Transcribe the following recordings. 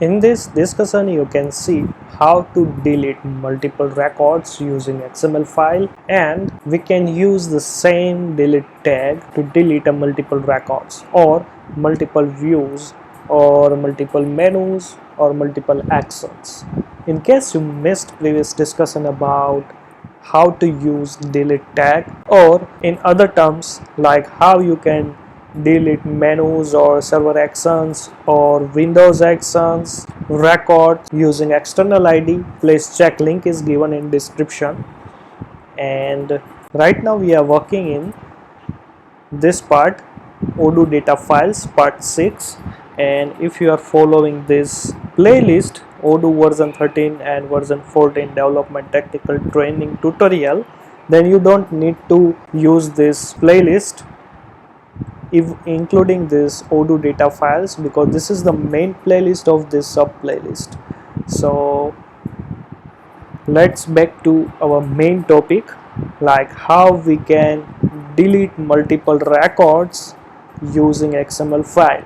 In this discussion, you can see how to delete multiple records using XML file, and we can use the same delete tag to delete a multiple records or multiple views or multiple menus or multiple actions. In case you missed previous discussion about how to use delete tag, or in other terms like how you can delete menus or server actions or Windows actions, records using external ID, please check, link is given in description. And right now we are working in this part, Odoo data files part 6, and if you are following this playlist Odoo version 13 and version 14 development technical training tutorial, then you don't need to use this playlist if including this Odoo data files, because this is the main playlist of this sub playlist. So let's back to our main topic, like how we can delete multiple records using XML file.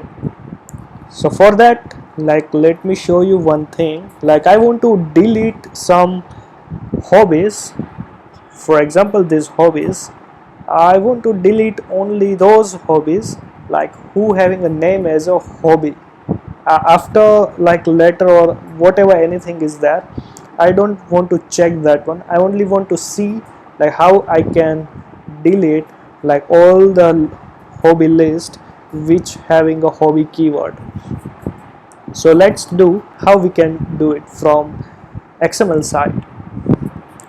So for that, like, let me show you one thing. Like, I want to delete some hobbies. For example, these hobbies, I want to delete only those hobbies like who having a name as a hobby. After like letter or whatever anything is there, I don't want to check that one. I only want to see like how I can delete like all the hobby list which having a hobby keyword. So let's do how we can do it from XML side.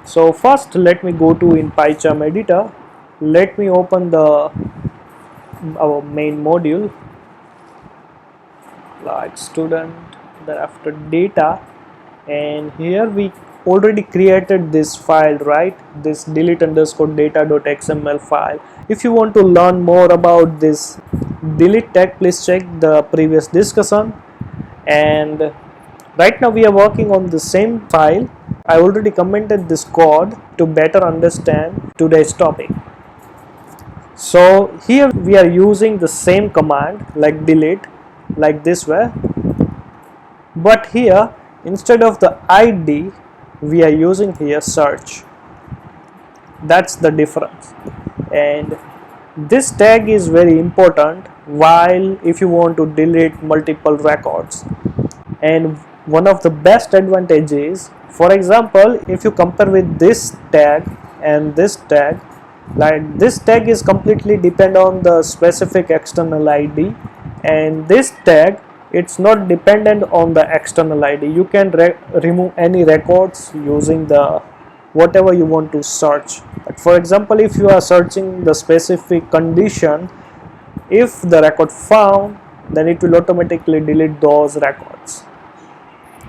So first let me go to in PyCharm editor. Let me open the our main module like student, then after data, and here we already created this file, right? This delete underscore data.xml file. If you want to learn more about this delete tag, please check the previous discussion. And right now we are working on the same file. I already commented this code to better understand today's topic. So here we are using the same command like delete, like this way, but here instead of the ID we are using here search. That's the difference. And this tag is very important while if you want to delete multiple records. And one of the best advantages, for example, if you compare with this tag and this tag, like this tag is completely depend on the specific external ID, and this tag it's not dependent on the external ID. You can remove any records using the whatever you want to search. But for example, if you are searching the specific condition, if the record found, then it will automatically delete those records.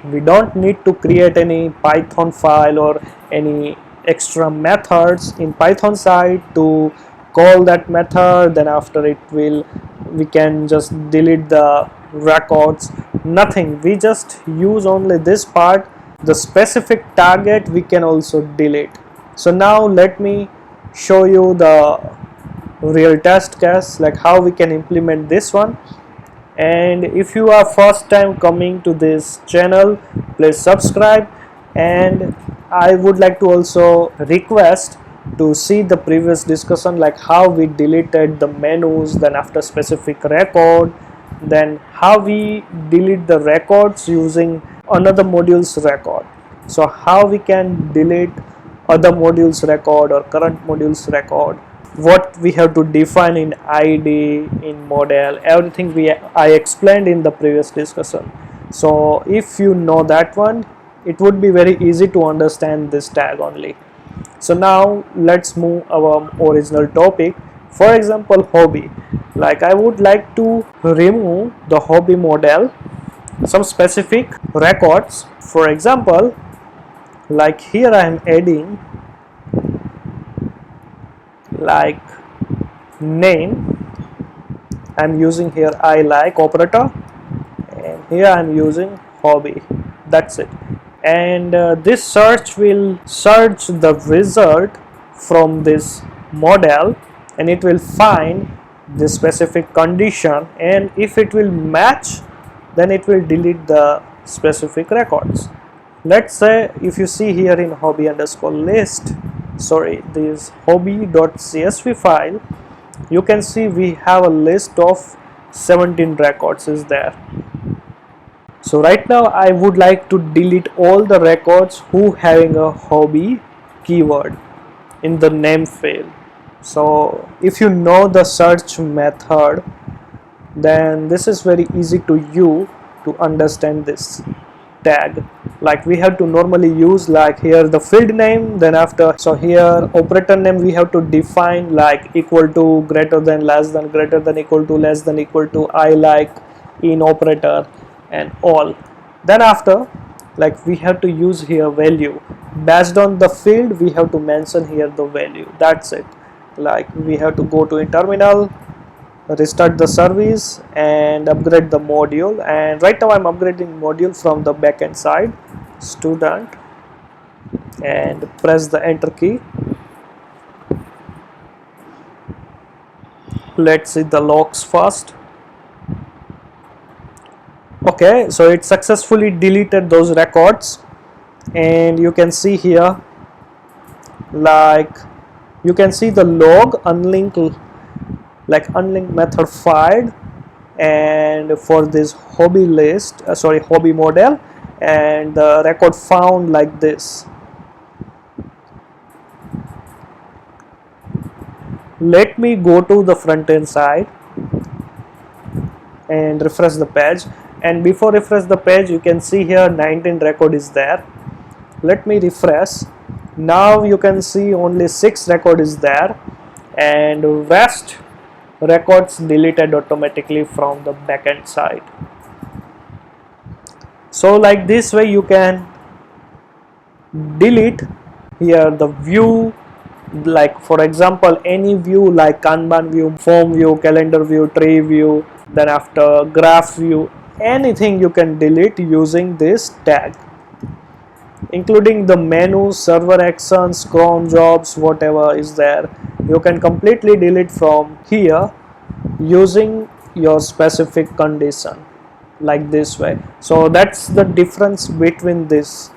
We don't need to create any Python file or any extra methods in Python side to call that method, then after it will we can just delete the records. Nothing, we just use only this part, the specific target we can also delete. So now let me show you the real test case, like how we can implement this one. And if you are first time coming to this channel, please subscribe, and I would like to also request to see the previous discussion, like how we deleted the menus, then after specific record, then how we delete the records using another module's record. So how we can delete other modules record or current modules record, what we have to define in ID, in model, everything I explained in the previous discussion. So if you know that one, it would be very easy to understand this tag only. So now let's move our original topic. For example, hobby, like I would like to remove the hobby model, some specific records. For example, like here I am adding like name, I'm using here I like operator, and here I'm using hobby. That's it. And this search will search the result from this model, and it will find this specific condition, and if it will match, then it will delete the specific records. Let's say if you see here in hobby underscore list, sorry, this hobby.csv file, you can see we have a list of 17 records is there. So right now I would like to delete all the records who having a hobby keyword in the name field. So if you know the search method, then this is very easy to you to understand this tag. Like we have to normally use like here the field name, then after, so here operator name we have to define like equal to, greater than, less than, greater than equal to, less than equal to, I like, in operator and all. Then after, like we have to use here value based on the field, we have to mention here the value. That's it. Like we have to go to a terminal, restart the service and upgrade the module. And right now I'm upgrading module from the backend side, student, and press the enter key. Let's see the logs first. Okay, so it successfully deleted those records, and you can see here, like you can see the log unlink, like unlink method fired, and for this hobby list, hobby model, and the record found like this. Let me go to the front end side and refresh the page, and before refresh the page you can see here 19 record is there. Let me refresh. Now you can see only 6 record is there, and rest records deleted automatically from the backend side. So like this way you can delete here the view, like for example any view like Kanban view, form view, calendar view, tree view, then after graph view, anything you can delete using this tag, including the menu, server actions, cron jobs, whatever is there, you can completely delete from here using your specific condition, like this way. So that's the difference between this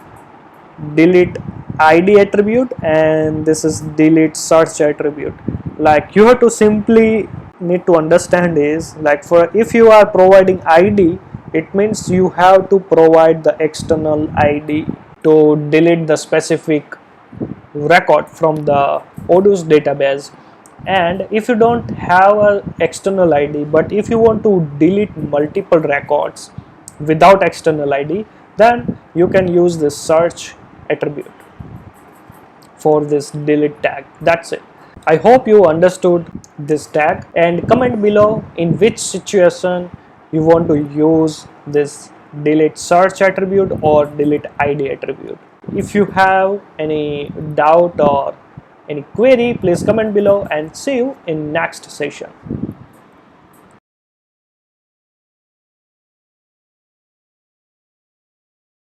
delete id attribute and this is delete search attribute. Like you have to simply need to understand is, like for if you are providing id, it means you have to provide the external id to delete the specific record from the Odoo's database. And if you don't have an external id, but if you want to delete multiple records without external id, then you can use this search attribute for this delete tag. That's it. I hope you understood this tag, and comment below in which situation you want to use this delete search attribute or delete id attribute. If you have any doubt or any query, please comment below, and see you in next session.